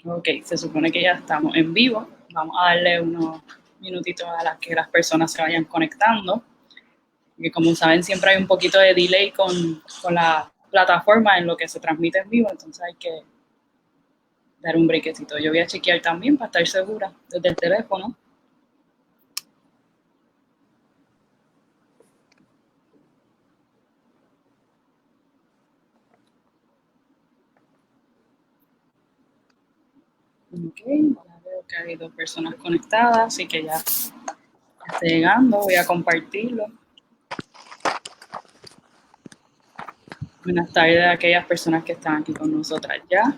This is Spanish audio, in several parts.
Ok, se supone que ya estamos en vivo. Vamos a darle unos minutitos a las que las personas se vayan conectando. Porque como saben, siempre hay un poquito de delay con la plataforma en lo que se transmite en vivo, entonces hay que dar un brequecito. Yo voy a chequear también para estar segura desde el teléfono. Ok, ya veo que hay 2 personas conectadas, así que ya está llegando. Voy a compartirlo. Buenas tardes a aquellas personas que están aquí con nosotras ya.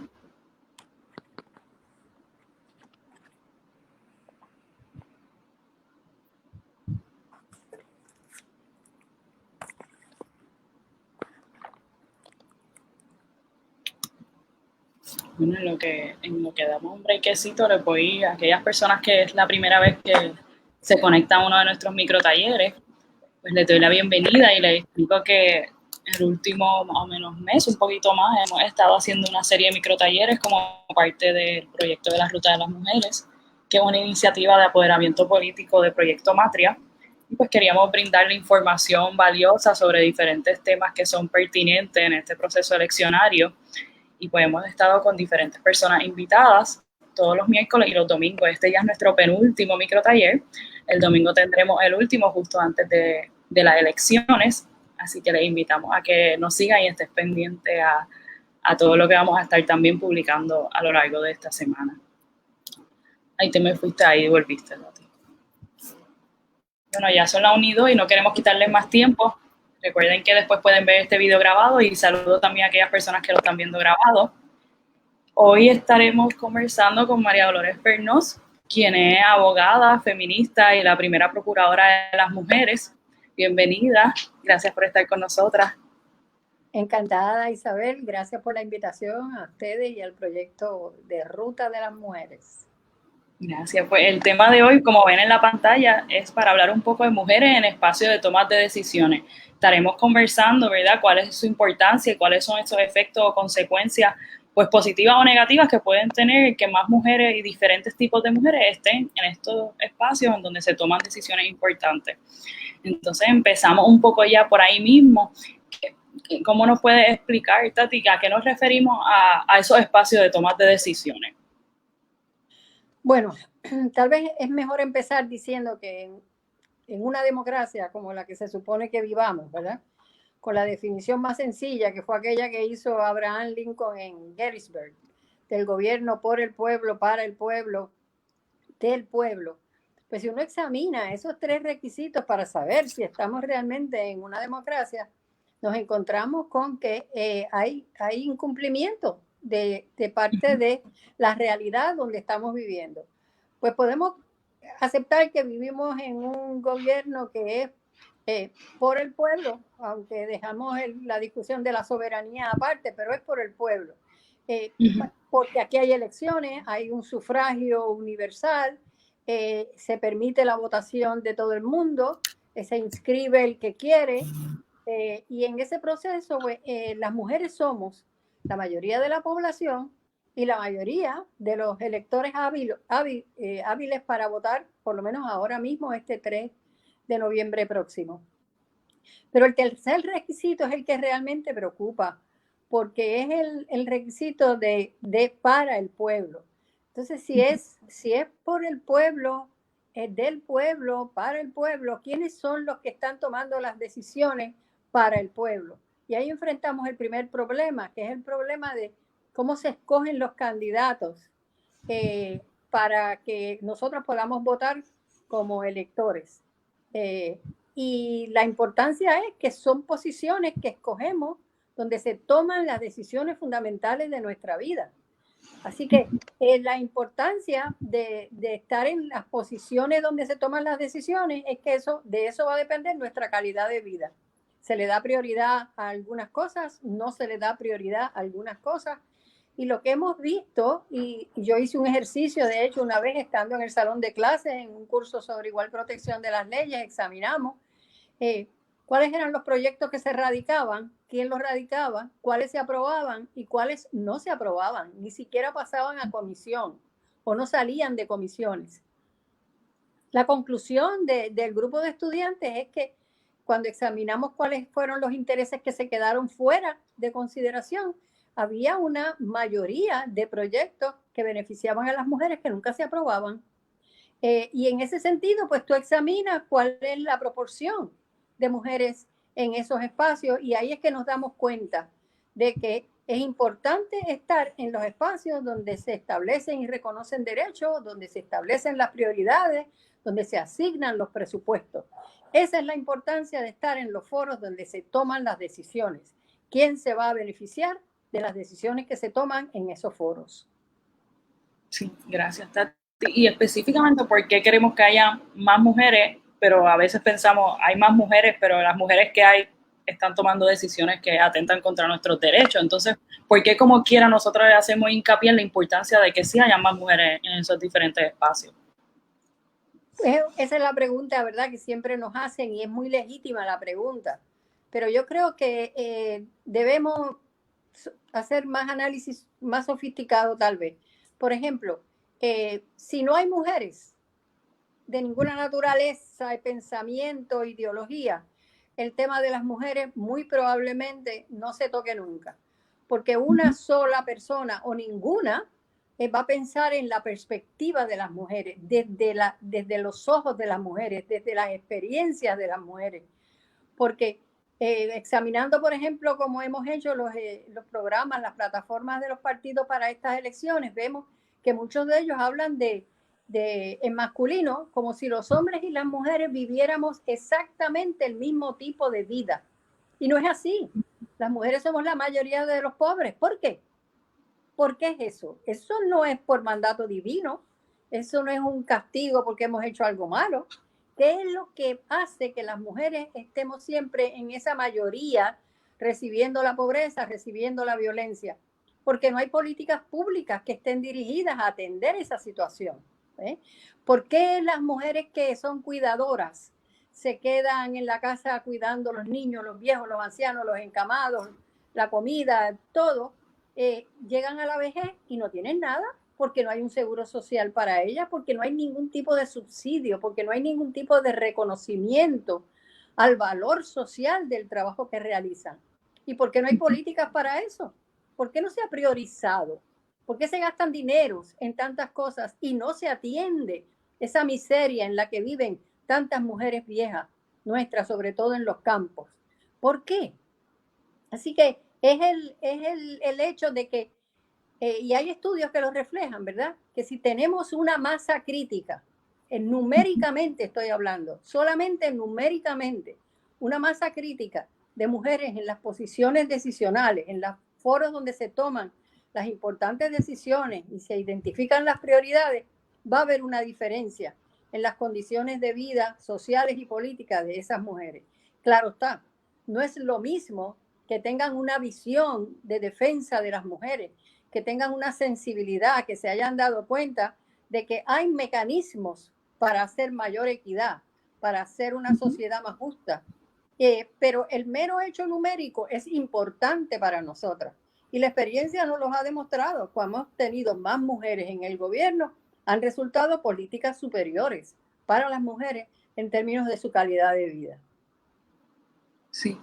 Bueno, en lo que damos un brequecito, les voy a aquellas personas que es la primera vez que se conectan a uno de nuestros microtalleres, pues les doy la bienvenida y les explico que el último más o menos mes, un poquito más, hemos estado haciendo una serie de microtalleres como parte del proyecto de la Ruta de las Mujeres, que es una iniciativa de apoderamiento político de Proyecto Matria. Y pues queríamos brindarle información valiosa sobre diferentes temas que son pertinentes en este proceso eleccionario. Y pues hemos estado con diferentes personas invitadas todos los miércoles y los domingos. Este ya es nuestro penúltimo microtaller. El domingo tendremos el último justo antes de las elecciones, así que les invitamos a que nos sigan y estén pendientes a todo lo que vamos a estar también publicando a lo largo de esta semana. Ahí te me fuiste, ahí volviste, Loti. Bueno, ya son las 1:02 y no queremos quitarles más tiempo. Recuerden que después pueden ver este video grabado y saludo también a aquellas personas que lo están viendo grabado. Hoy estaremos conversando con María Dolores Pernos, quien es abogada, feminista y la primera procuradora de las mujeres. Bienvenida, gracias por estar con nosotras. Encantada, Isabel, gracias por la invitación a ustedes y al proyecto de Ruta de las Mujeres. Gracias, pues el tema de hoy, como ven en la pantalla, es para hablar un poco de mujeres en espacio de tomas de decisiones. Estaremos conversando, ¿verdad?, cuál es su importancia y cuáles son esos efectos o consecuencias, pues positivas o negativas que pueden tener que más mujeres y diferentes tipos de mujeres estén en estos espacios en donde se toman decisiones importantes. Entonces empezamos un poco ya por ahí mismo. ¿Cómo nos puedes explicar, Tati, a qué nos referimos a esos espacios de tomas de decisiones? Bueno, tal vez es mejor empezar diciendo que en una democracia como la que se supone que vivamos, ¿verdad?, con la definición más sencilla, que fue aquella que hizo Abraham Lincoln en Gettysburg, del gobierno por el pueblo, para el pueblo, del pueblo. Pues si uno examina esos 3 requisitos para saber si estamos realmente en una democracia, nos encontramos con que hay incumplimiento de parte de la realidad donde estamos viviendo. Pues podemos aceptar que vivimos en un gobierno que es por el pueblo, aunque dejamos la discusión de la soberanía aparte, pero es por el pueblo. Porque aquí hay elecciones, hay un sufragio universal, se permite la votación de todo el mundo, se inscribe el que quiere, y en ese proceso pues, las mujeres somos la mayoría de la población y la mayoría de los electores hábiles para votar, por lo menos ahora mismo, este 3 de noviembre próximo. Pero el tercer requisito es el que realmente preocupa, porque es el requisito de para el pueblo. Entonces, si es por el pueblo, del pueblo, para el pueblo, ¿quiénes son los que están tomando las decisiones para el pueblo? Y ahí enfrentamos el primer problema, que es el problema de cómo se escogen los candidatos para que nosotros podamos votar como electores. Y la importancia es que son posiciones que escogemos donde se toman las decisiones fundamentales de nuestra vida. Así que la importancia de estar en las posiciones donde se toman las decisiones es que de eso va a depender nuestra calidad de vida. Se le da prioridad a algunas cosas, no se le da prioridad a algunas cosas. Y lo que hemos visto, y yo hice un ejercicio, de hecho, una vez estando en el salón de clases, en un curso sobre igual protección de las leyes, examinamos cuáles eran los proyectos que se radicaban, quién los radicaba, cuáles se aprobaban y cuáles no se aprobaban, ni siquiera pasaban a comisión o no salían de comisiones. La conclusión del grupo de estudiantes es que cuando examinamos cuáles fueron los intereses que se quedaron fuera de consideración, había una mayoría de proyectos que beneficiaban a las mujeres que nunca se aprobaban. Y en ese sentido, pues tú examinas cuál es la proporción de mujeres en esos espacios y ahí es que nos damos cuenta de que es importante estar en los espacios donde se establecen y reconocen derechos, donde se establecen las prioridades, donde se asignan los presupuestos. Esa es la importancia de estar en los foros donde se toman las decisiones. ¿Quién se va a beneficiar de las decisiones que se toman en esos foros? Sí, gracias, Tati. Y específicamente, ¿por qué queremos que haya más mujeres? Pero a veces pensamos, hay más mujeres, pero las mujeres que hay están tomando decisiones que atentan contra nuestros derechos. Entonces, ¿por qué como quiera nosotros le hacemos hincapié en la importancia de que sí haya más mujeres en esos diferentes espacios? Esa es la pregunta, ¿verdad? Que siempre nos hacen y es muy legítima la pregunta. Pero yo creo que debemos hacer más análisis más sofisticado tal vez. Por ejemplo, si no hay mujeres de ninguna naturaleza, de pensamiento, ideología, el tema de las mujeres muy probablemente no se toque nunca. Porque una sola persona o ninguna va a pensar en la perspectiva de las mujeres, desde los ojos de las mujeres, desde las experiencias de las mujeres. Porque examinando, por ejemplo, como hemos hecho los programas, las plataformas de los partidos para estas elecciones, vemos que muchos de ellos hablan en masculino, como si los hombres y las mujeres viviéramos exactamente el mismo tipo de vida. Y no es así. Las mujeres somos la mayoría de los pobres. ¿Por qué? ¿Por qué es eso? Eso no es por mandato divino, eso no es un castigo porque hemos hecho algo malo. ¿Qué es lo que hace que las mujeres estemos siempre en esa mayoría recibiendo la pobreza, recibiendo la violencia? Porque no hay políticas públicas que estén dirigidas a atender esa situación. ¿Por qué las mujeres que son cuidadoras se quedan en la casa cuidando a los niños, los viejos, los ancianos, los encamados, la comida, todo? Llegan a la vejez y no tienen nada porque no hay un seguro social para ellas, porque no hay ningún tipo de subsidio, porque no hay ningún tipo de reconocimiento al valor social del trabajo que realizan. ¿Y por qué no hay políticas para eso? ¿Por qué no se ha priorizado? ¿Por qué se gastan dineros en tantas cosas y no se atiende esa miseria en la que viven tantas mujeres viejas nuestras, sobre todo en los campos? ¿Por qué? Así que es el hecho de que, y hay estudios que lo reflejan, ¿verdad? Que si tenemos una masa crítica, numéricamente estoy hablando, solamente numéricamente, una masa crítica de mujeres en las posiciones decisionales, en los foros donde se toman las importantes decisiones y se identifican las prioridades, va a haber una diferencia en las condiciones de vida sociales y políticas de esas mujeres. Claro está, no es lo mismo que tengan una visión de defensa de las mujeres, que tengan una sensibilidad, que se hayan dado cuenta de que hay mecanismos para hacer mayor equidad, para hacer una sociedad más justa. Pero el mero hecho numérico es importante para nosotras. Y la experiencia nos lo ha demostrado. Cuando hemos tenido más mujeres en el gobierno, han resultado políticas superiores para las mujeres en términos de su calidad de vida. Sí,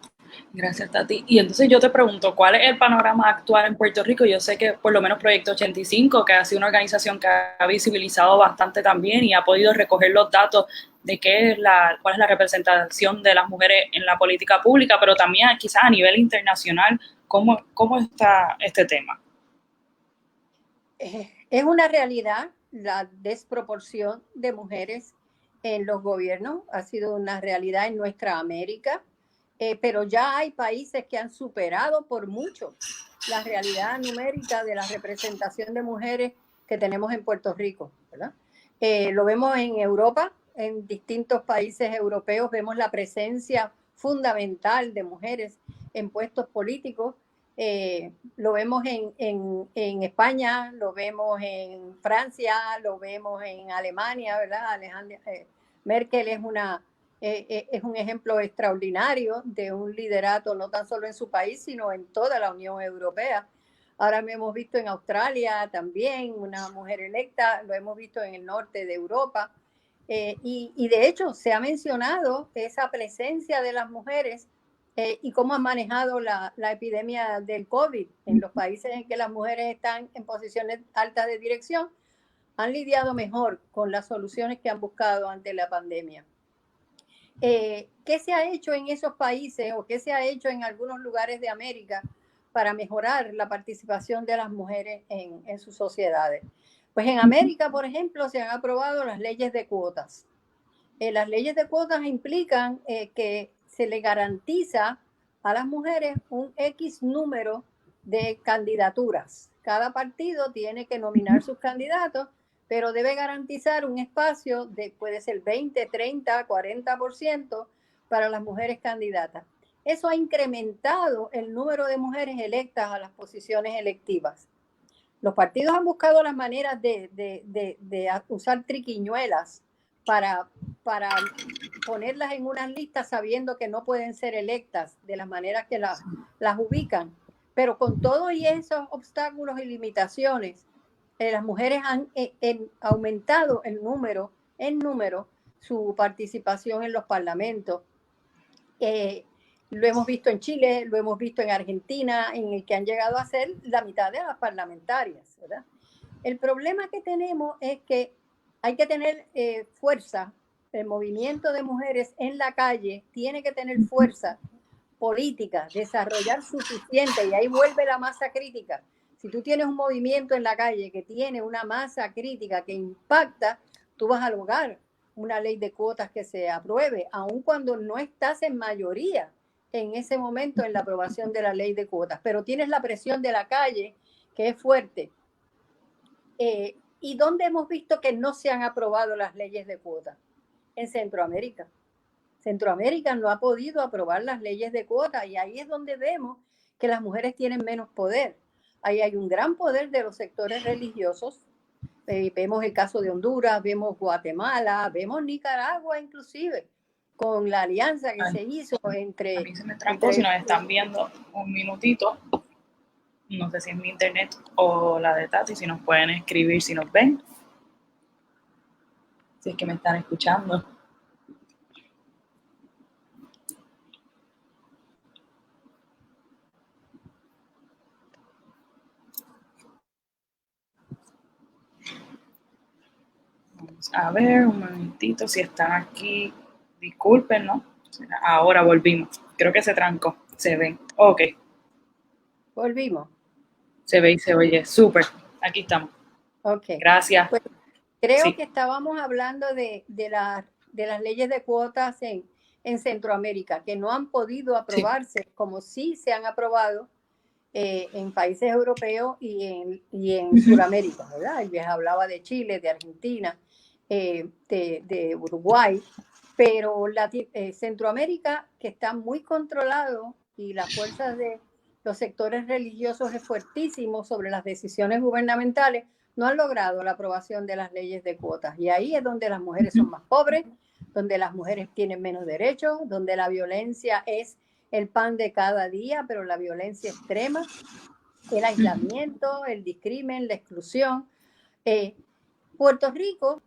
gracias, Tati. Y entonces yo te pregunto, ¿cuál es el panorama actual en Puerto Rico? Yo sé que por lo menos Proyecto 85, que ha sido una organización que ha visibilizado bastante también y ha podido recoger los datos de cuál es la representación de las mujeres en la política pública, pero también quizás a nivel internacional, ¿cómo está este tema? Es una realidad la desproporción de mujeres en los gobiernos, ha sido una realidad en nuestra América, pero ya hay países que han superado por mucho la realidad numérica de la representación de mujeres que tenemos en Puerto Rico, ¿verdad? Lo vemos en Europa, en distintos países europeos, vemos la presencia fundamental de mujeres en puestos políticos. Lo vemos en España, lo vemos en Francia, lo vemos en Alemania, ¿verdad? Merkel es una es un ejemplo extraordinario de un liderato no tan solo en su país, sino en toda la Unión Europea. Ahora me hemos visto en Australia también, una mujer electa, lo hemos visto en el norte de Europa. Y de hecho se ha mencionado esa presencia de las mujeres y cómo han manejado la epidemia del COVID en los países en que las mujeres están en posiciones altas de dirección, han lidiado mejor con las soluciones que han buscado ante la pandemia. ¿Qué se ha hecho en esos países o qué se ha hecho en algunos lugares de América para mejorar la participación de las mujeres en sus sociedades? Pues en América, por ejemplo, se han aprobado las leyes de cuotas. Las leyes de cuotas implican que se le garantiza a las mujeres un X número de candidaturas. Cada partido tiene que nominar sus candidatos, pero debe garantizar un espacio de, puede ser 20, 30, 40% para las mujeres candidatas. Eso ha incrementado el número de mujeres electas a las posiciones electivas. Los partidos han buscado las maneras de usar triquiñuelas para ponerlas en unas listas sabiendo que no pueden ser electas de las maneras que las ubican. Pero con todo y esos obstáculos y limitaciones, las mujeres han aumentado en número su participación en los parlamentos. Lo hemos visto en Chile, lo hemos visto en Argentina, en el que han llegado a ser la mitad de las parlamentarias, ¿verdad? El problema que tenemos es que hay que tener fuerza. El movimiento de mujeres en la calle tiene que tener fuerza política, desarrollar suficiente, y ahí vuelve la masa crítica. Si tú tienes un movimiento en la calle que tiene una masa crítica que impacta, tú vas a lograr una ley de cuotas que se apruebe, aun cuando no estás en mayoría en ese momento en la aprobación de la ley de cuotas, pero tienes la presión de la calle que es fuerte. ¿Y dónde hemos visto que no se han aprobado las leyes de cuotas? En Centroamérica. Centroamérica no ha podido aprobar las leyes de cuotas y ahí es donde vemos que las mujeres tienen menos poder. Ahí hay un gran poder de los sectores religiosos. Vemos el caso de Honduras, vemos Guatemala, vemos Nicaragua inclusive, con la alianza que se hizo entre... A mí se me trancó, si nos están viendo un minutito, no sé si es mi internet o la de Tati, si nos pueden escribir, si nos ven, si es que me están escuchando. Vamos a ver, un momentito, si están aquí, disculpen, ¿no? Ahora volvimos, creo que se trancó, se ven, ok. Volvimos. Se ve y se oye, súper, aquí estamos. Ok. Gracias. Pues creo que estábamos hablando de las leyes de cuotas en Centroamérica, que no han podido aprobarse como sí se han aprobado en países europeos y en Sudamérica, ¿verdad? Y les hablaba de Chile, de Argentina, de Uruguay, pero Centroamérica, que está muy controlado y las fuerzas de los sectores religiosos es fuertísimo sobre las decisiones gubernamentales, no han logrado la aprobación de las leyes de cuotas. Y ahí es donde las mujeres son más pobres, donde las mujeres tienen menos derechos, donde la violencia es el pan de cada día, pero la violencia extrema, el aislamiento, el discrimen, la exclusión. Puerto Rico,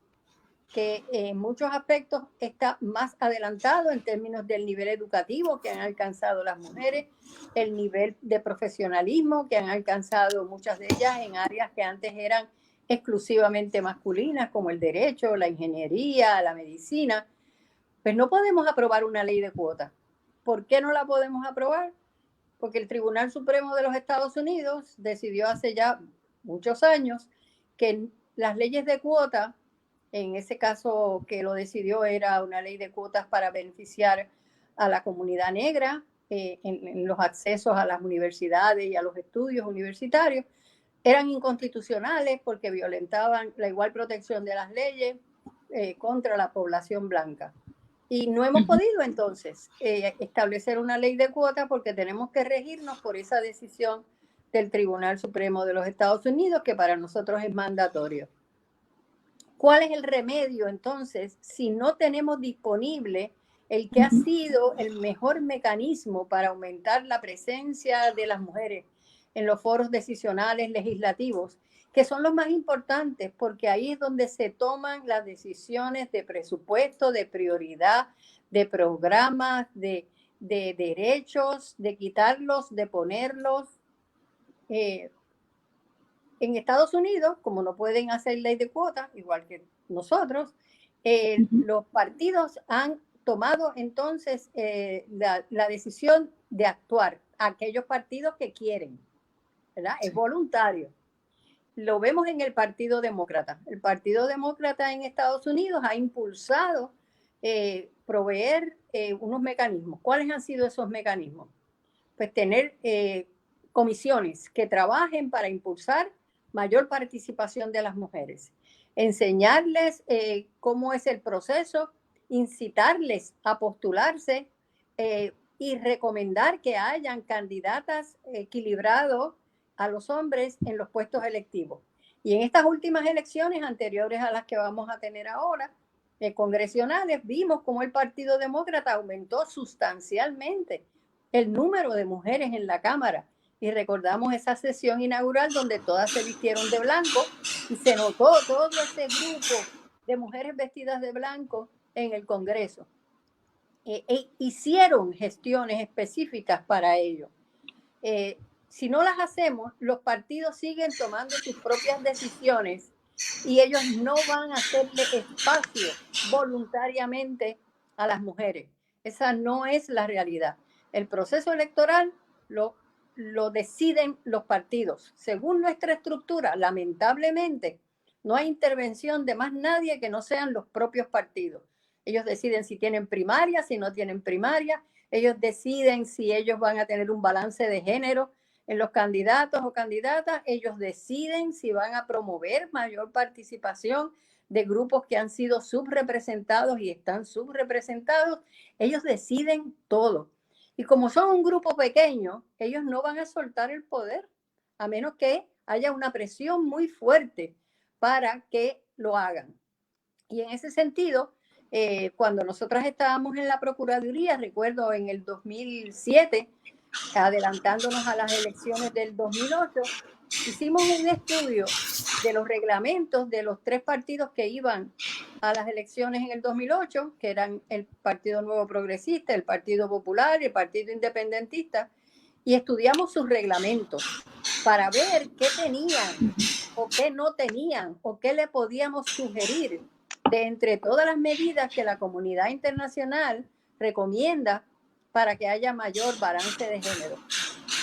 que en muchos aspectos está más adelantado en términos del nivel educativo que han alcanzado las mujeres, el nivel de profesionalismo que han alcanzado muchas de ellas en áreas que antes eran exclusivamente masculinas, como el derecho, la ingeniería, la medicina. Pues no podemos aprobar una ley de cuotas. ¿Por qué no la podemos aprobar? Porque el Tribunal Supremo de los Estados Unidos decidió hace ya muchos años que las leyes de cuota, en ese caso que lo decidió era una ley de cuotas para beneficiar a la comunidad negra en los accesos a las universidades y a los estudios universitarios, eran inconstitucionales porque violentaban la igual protección de las leyes contra la población blanca. Y no hemos podido entonces establecer una ley de cuotas porque tenemos que regirnos por esa decisión del Tribunal Supremo de los Estados Unidos, que para nosotros es mandatorio. ¿Cuál es el remedio entonces si no tenemos disponible el que ha sido el mejor mecanismo para aumentar la presencia de las mujeres en los foros decisionales legislativos, que son los más importantes, porque ahí es donde se toman las decisiones de presupuesto, de prioridad, de programas, de derechos, de quitarlos, de ponerlos. En Estados Unidos, como no pueden hacer ley de cuotas, igual que nosotros, los partidos han tomado entonces la decisión de actuar, aquellos partidos que quieren, ¿verdad? Es voluntario. Lo vemos en el Partido Demócrata. El Partido Demócrata en Estados Unidos ha impulsado proveer unos mecanismos. ¿Cuáles han sido esos mecanismos? Pues tener comisiones que trabajen para impulsar mayor participación de las mujeres, enseñarles cómo es el proceso, incitarles a postularse y recomendar que hayan candidatas equilibrados a los hombres en los puestos electivos. Y en estas últimas elecciones anteriores a las que vamos a tener ahora, congresionales, vimos cómo el Partido Demócrata aumentó sustancialmente el número de mujeres en la Cámara. Y recordamos esa sesión inaugural donde todas se vistieron de blanco y se notó todo ese grupo de mujeres vestidas de blanco en el Congreso. Hicieron gestiones específicas para ello. Si no las hacemos, los partidos siguen tomando sus propias decisiones y ellos no van a hacerle espacio voluntariamente a las mujeres. Esa no es la realidad. El proceso electoral lo deciden los partidos. Según nuestra estructura, lamentablemente, no hay intervención de más nadie que no sean los propios partidos. Ellos deciden si tienen primaria, si no tienen primaria. Ellos deciden si ellos van a tener un balance de género en los candidatos o candidatas. Ellos deciden si van a promover mayor participación de grupos que han sido subrepresentados y están subrepresentados. Ellos deciden todo. Y como son un grupo pequeño, ellos no van a soltar el poder, a menos que haya una presión muy fuerte para que lo hagan. Y en ese sentido, cuando nosotras estábamos en la Procuraduría, recuerdo en el 2007, adelantándonos a las elecciones del 2008, hicimos un estudio de los reglamentos de los 3 partidos que iban a las elecciones en el 2008, que eran el Partido Nuevo Progresista, el Partido Popular y el Partido Independentista, y estudiamos sus reglamentos para ver qué tenían o qué no tenían o qué le podíamos sugerir de entre todas las medidas que la comunidad internacional recomienda para que haya mayor balance de género.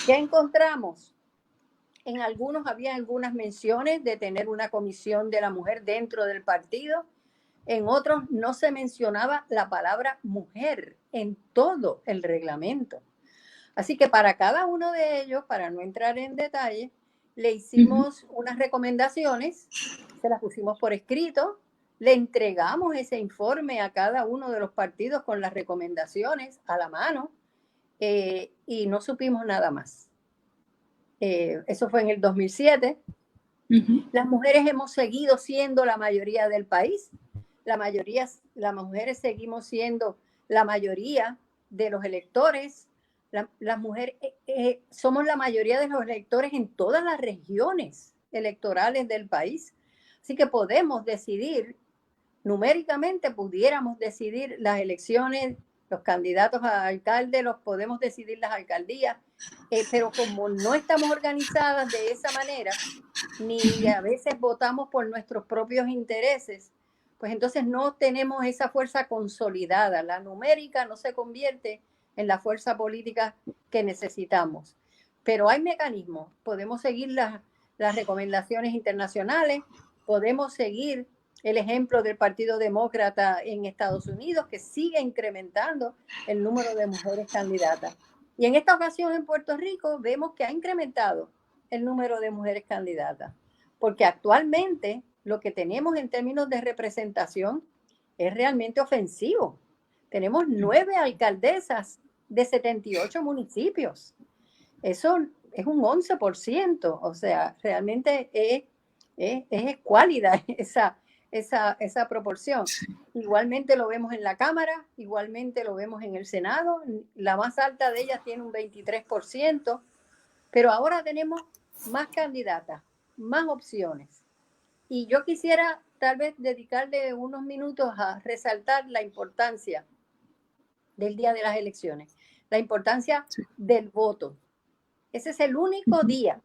¿Qué encontramos? En algunos había algunas menciones de tener una comisión de la mujer dentro del partido. En otros no se mencionaba la palabra mujer en todo el reglamento. Así que para cada uno de ellos, para no entrar en detalle, le hicimos unas recomendaciones, se las pusimos por escrito, le entregamos ese informe a cada uno de los partidos con las recomendaciones a la mano y no supimos nada más. Eso fue en el 2007. Las mujeres hemos seguido siendo la mayoría del país. Las mujeres seguimos siendo la mayoría de los electores. Las mujeres somos la mayoría de los electores en todas las regiones electorales del país. Así que podemos decidir, numéricamente pudiéramos decidir las elecciones, los candidatos a alcalde, los podemos decidir las alcaldías, pero como no estamos organizadas de esa manera, ni a veces votamos por nuestros propios intereses, pues entonces no tenemos esa fuerza consolidada. La numérica no se convierte en la fuerza política que necesitamos. Pero hay mecanismos, podemos seguir las recomendaciones internacionales, podemos seguir el ejemplo del Partido Demócrata en Estados Unidos, que sigue incrementando el número de mujeres candidatas. Y en esta ocasión en Puerto Rico vemos que ha incrementado el número de mujeres candidatas, porque actualmente lo que tenemos en términos de representación es realmente ofensivo. Tenemos 9 alcaldesas de 78 municipios. Eso es un 11%, o sea, realmente es escuálida esa proporción. Igualmente lo vemos en la Cámara, igualmente lo vemos en el Senado. La más alta de ellas tiene un 23%, pero ahora tenemos más candidatas, más opciones. Y yo quisiera tal vez dedicarle unos minutos a resaltar la importancia del día de las elecciones, la importancia del voto. Ese es el único día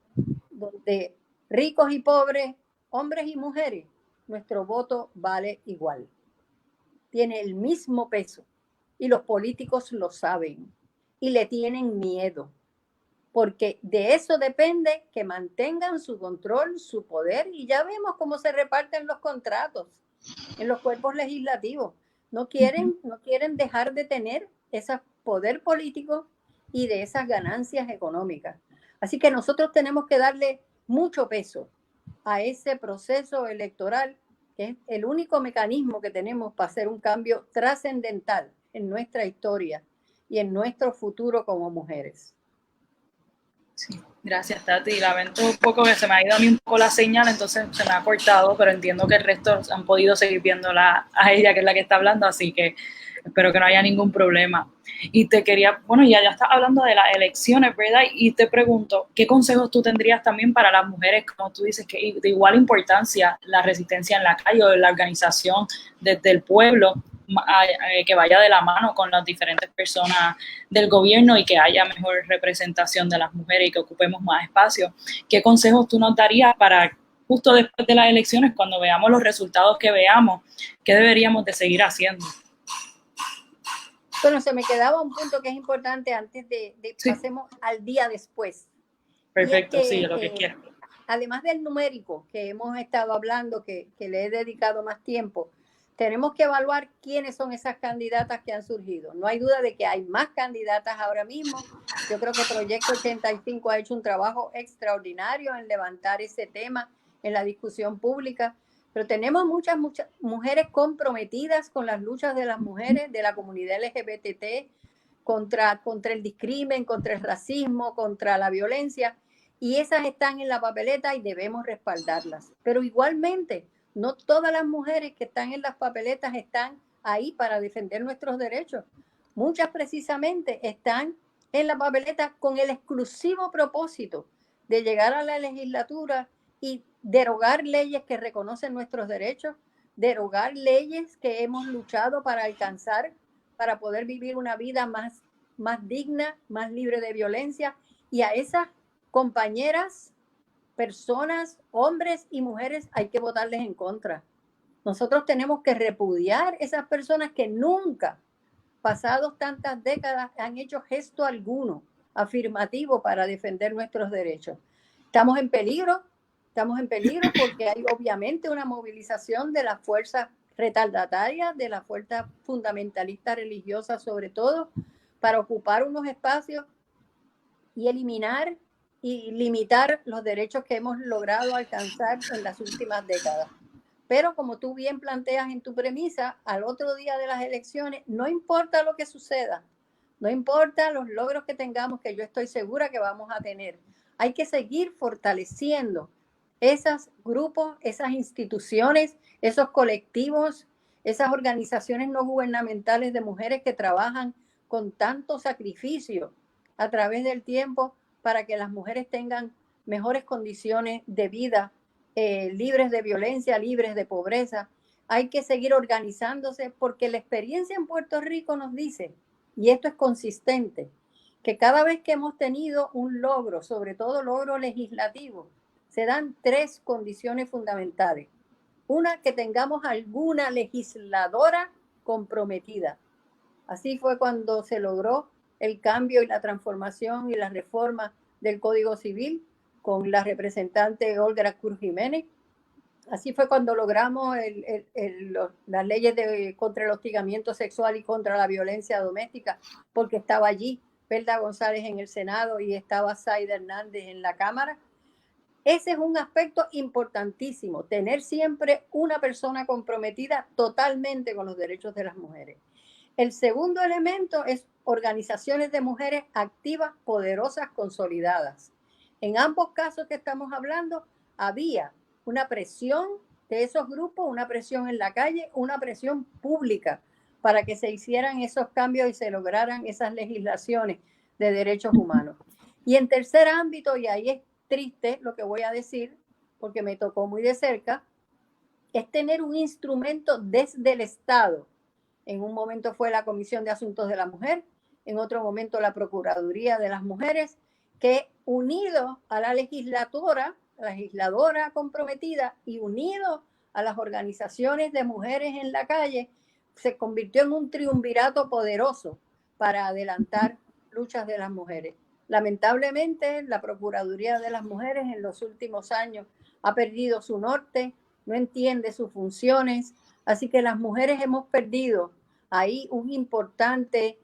donde ricos y pobres, hombres y mujeres, nuestro voto vale igual. Tiene el mismo peso y los políticos lo saben y le tienen miedo, porque de eso depende que mantengan su control, su poder, y ya vemos cómo se reparten los contratos en los cuerpos legislativos. No quieren dejar de tener ese poder político y de esas ganancias económicas. Así que nosotros tenemos que darle mucho peso a ese proceso electoral, que es el único mecanismo que tenemos para hacer un cambio trascendental en nuestra historia y en nuestro futuro como mujeres. Sí, gracias, Tati. Lamento un poco que se me ha ido a mí un poco la señal, entonces se me ha cortado, pero entiendo que el resto han podido seguir viéndola a ella, que es la que está hablando, así que espero que no haya ningún problema. Y te quería, bueno, ya estás hablando de las elecciones, ¿verdad? Y te pregunto, ¿qué consejos tú tendrías también para las mujeres, como tú dices, que de igual importancia la resistencia en la calle o la organización desde el pueblo, que vaya de la mano con las diferentes personas del gobierno y que haya mejor representación de las mujeres y que ocupemos más espacio? ¿Qué consejos tú nos darías para justo después de las elecciones, cuando veamos los resultados que veamos, qué deberíamos de seguir haciendo? Bueno, se me quedaba un punto que es importante antes de sí. Pasemos al día después. Perfecto, sí, lo que quiero. Además del numérico que hemos estado hablando, que le he dedicado más tiempo, tenemos que evaluar quiénes son esas candidatas que han surgido. No hay duda de que hay más candidatas ahora mismo. Yo creo que Proyecto 85 ha hecho un trabajo extraordinario en levantar ese tema en la discusión pública, pero tenemos muchas mujeres comprometidas con las luchas de las mujeres, de la comunidad LGBT, contra el discrimen, contra el racismo, contra la violencia, y esas están en la papeleta y debemos respaldarlas. Pero igualmente, no todas las mujeres que están en las papeletas están ahí para defender nuestros derechos. Muchas precisamente están en la papeleta con el exclusivo propósito de llegar a la legislatura y derogar leyes que reconocen nuestros derechos, derogar leyes que hemos luchado para alcanzar, para poder vivir una vida más digna, más libre de violencia. Y a esas compañeras, personas, hombres y mujeres, hay que votarles en contra. Nosotros tenemos que repudiar esas personas que nunca, pasados tantas décadas, han hecho gesto alguno afirmativo para defender nuestros derechos. Estamos en peligro porque hay obviamente una movilización de las fuerzas retardatarias, de las fuerzas fundamentalistas religiosas sobre todo, para ocupar unos espacios y eliminar y limitar los derechos que hemos logrado alcanzar en las últimas décadas. Pero como tú bien planteas en tu premisa, al otro día de las elecciones, no importa lo que suceda, no importa los logros que tengamos, que yo estoy segura que vamos a tener, hay que seguir fortaleciendo esos grupos, esas instituciones, esos colectivos, esas organizaciones no gubernamentales de mujeres que trabajan con tanto sacrificio a través del tiempo para que las mujeres tengan mejores condiciones de vida, libres de violencia, libres de pobreza. Hay que seguir organizándose porque la experiencia en Puerto Rico nos dice, y esto es consistente, que cada vez que hemos tenido un logro, sobre todo logro legislativo, se dan tres condiciones fundamentales. Una, que tengamos alguna legisladora comprometida. Así fue cuando se logró el cambio y la transformación y la reforma del Código Civil con la representante Olga Cruz Jiménez. Así fue cuando logramos las leyes contra el hostigamiento sexual y contra la violencia doméstica, porque estaba allí Belda González en el Senado y estaba Zaida Hernández en la Cámara. Ese es un aspecto importantísimo, tener siempre una persona comprometida totalmente con los derechos de las mujeres. El segundo elemento es organizaciones de mujeres activas, poderosas, consolidadas. En ambos casos que estamos hablando, había una presión de esos grupos, una presión en la calle, una presión pública para que se hicieran esos cambios y se lograran esas legislaciones de derechos humanos. Y en tercer ámbito, y ahí es triste lo que voy a decir, porque me tocó muy de cerca, es tener un instrumento desde el Estado. En un momento fue la Comisión de Asuntos de la Mujer, en otro momento la Procuraduría de las Mujeres, que unido a la legisladora comprometida y unido a las organizaciones de mujeres en la calle, se convirtió en un triunvirato poderoso para adelantar luchas de las mujeres. Lamentablemente, la Procuraduría de las Mujeres en los últimos años ha perdido su norte, no entiende sus funciones, así que las mujeres hemos perdido ahí un importante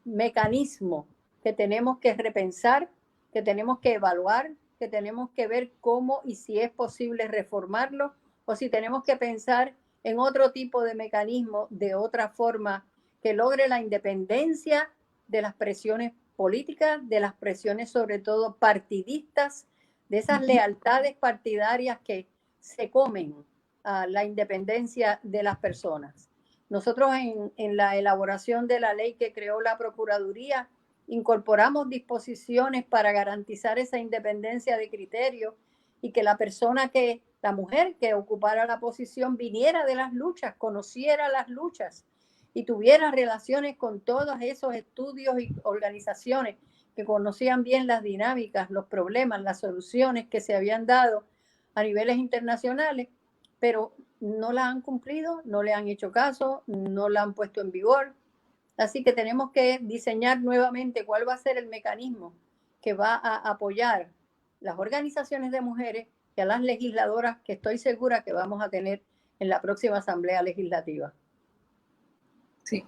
mecanismo que tenemos que repensar, que tenemos que evaluar, que tenemos que ver cómo y si es posible reformarlo o si tenemos que pensar en otro tipo de mecanismo, de otra forma, que logre la independencia de las presiones políticas, de las presiones sobre todo partidistas, de esas lealtades partidarias que se comen a la independencia de las personas. Nosotros en la elaboración de la ley que creó la Procuraduría incorporamos disposiciones para garantizar esa independencia de criterio y que la mujer que ocupara la posición viniera de las luchas, conociera las luchas y tuviera relaciones con todos esos estudios y organizaciones que conocían bien las dinámicas, los problemas, las soluciones que se habían dado a niveles internacionales, pero no la han cumplido, no le han hecho caso, no la han puesto en vigor. Así que tenemos que diseñar nuevamente cuál va a ser el mecanismo que va a apoyar las organizaciones de mujeres y a las legisladoras que estoy segura que vamos a tener en la próxima Asamblea Legislativa. Sí.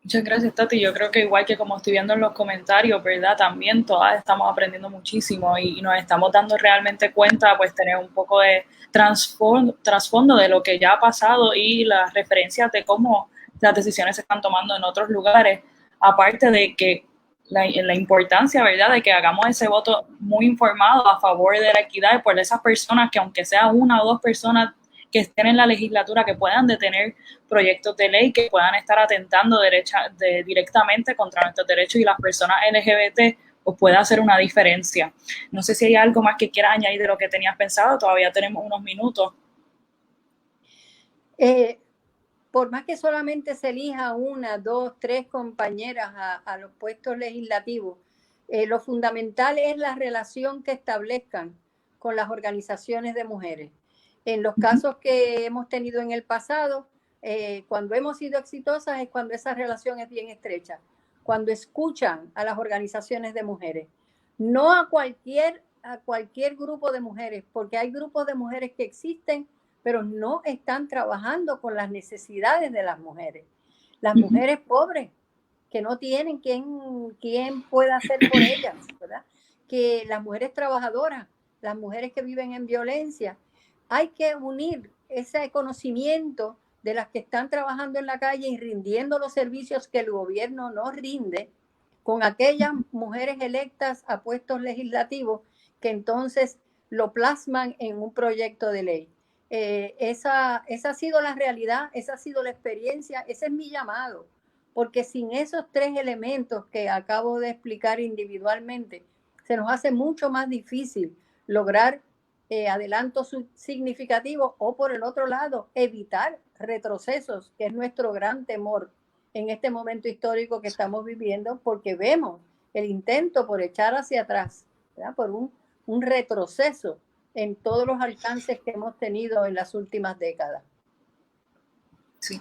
Muchas gracias, Tati. Yo creo que igual que como estoy viendo en los comentarios, ¿verdad? También todas estamos aprendiendo muchísimo y nos estamos dando realmente cuenta, pues tener un poco de trasfondo de lo que ya ha pasado y las referencias de cómo las decisiones se están tomando en otros lugares, aparte de que la importancia, ¿verdad?, de que hagamos ese voto muy informado a favor de la equidad y por esas personas que aunque sea una o dos personas que estén en la legislatura, que puedan detener proyectos de ley, que puedan estar atentando directamente contra nuestros derechos y las personas LGBT, pues pueda hacer una diferencia. No sé si hay algo más que quieras añadir de lo que tenías pensado, todavía tenemos unos minutos. Por más que solamente se elija una, dos, tres compañeras a los puestos legislativos, lo fundamental es la relación que establezcan con las organizaciones de mujeres. En los casos que hemos tenido en el pasado, cuando hemos sido exitosas es cuando esa relación es bien estrecha, cuando escuchan a las organizaciones de mujeres, no a cualquier grupo de mujeres, porque hay grupos de mujeres que existen, pero no están trabajando con las necesidades de las mujeres. Las mujeres pobres, que no tienen quien pueda hacer por ellas, ¿verdad? Que las mujeres trabajadoras, las mujeres que viven en violencia, hay que unir ese conocimiento de las que están trabajando en la calle y rindiendo los servicios que el gobierno no rinde, con aquellas mujeres electas a puestos legislativos que entonces lo plasman en un proyecto de ley. Esa ha sido la realidad, esa ha sido la experiencia, ese es mi llamado, porque sin esos tres elementos que acabo de explicar individualmente, se nos hace mucho más difícil lograr adelantos significativos o, por el otro lado, evitar retrocesos, que es nuestro gran temor en este momento histórico que estamos viviendo, porque vemos el intento por echar hacia atrás, ¿verdad?, por un retroceso en todos los alcances que hemos tenido en las últimas décadas. Sí.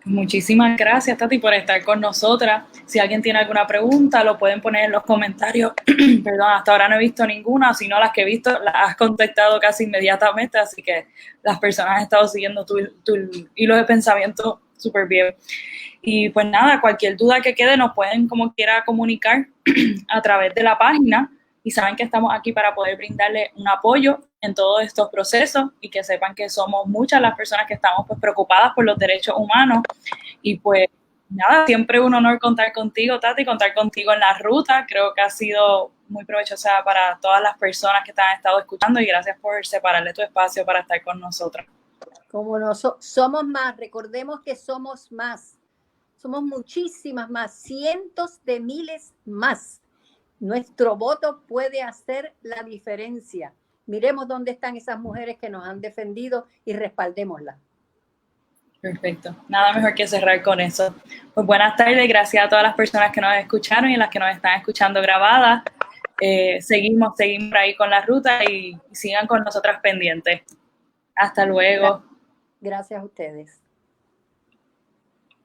Muchísimas gracias, Tati, por estar con nosotras. Si alguien tiene alguna pregunta, lo pueden poner en los comentarios. Perdón, hasta ahora no he visto ninguna, sino las que he visto las has contactado casi inmediatamente, así que las personas han estado siguiendo tu hilo de pensamiento súper bien. Y pues nada, cualquier duda que quede nos pueden como quiera comunicar a través de la página y saben que estamos aquí para poder brindarle un apoyo en todos estos procesos y que sepan que somos muchas las personas que estamos pues preocupadas por los derechos humanos y pues nada, siempre un honor contar contigo, Tati, contar contigo en la ruta. Creo que ha sido muy provechosa para todas las personas que te han estado escuchando y gracias por separarle tu espacio para estar con nosotros. Como no, somos más, recordemos que somos más, somos muchísimas más, cientos de miles más. Nuestro voto puede hacer la diferencia. Miremos dónde están esas mujeres que nos han defendido y respaldémoslas. Perfecto. Nada mejor que cerrar con eso. Pues buenas tardes, gracias a todas las personas que nos escucharon y las que nos están escuchando grabadas. Seguimos ahí con la ruta y sigan con nosotras pendientes. Hasta luego. Gracias a ustedes.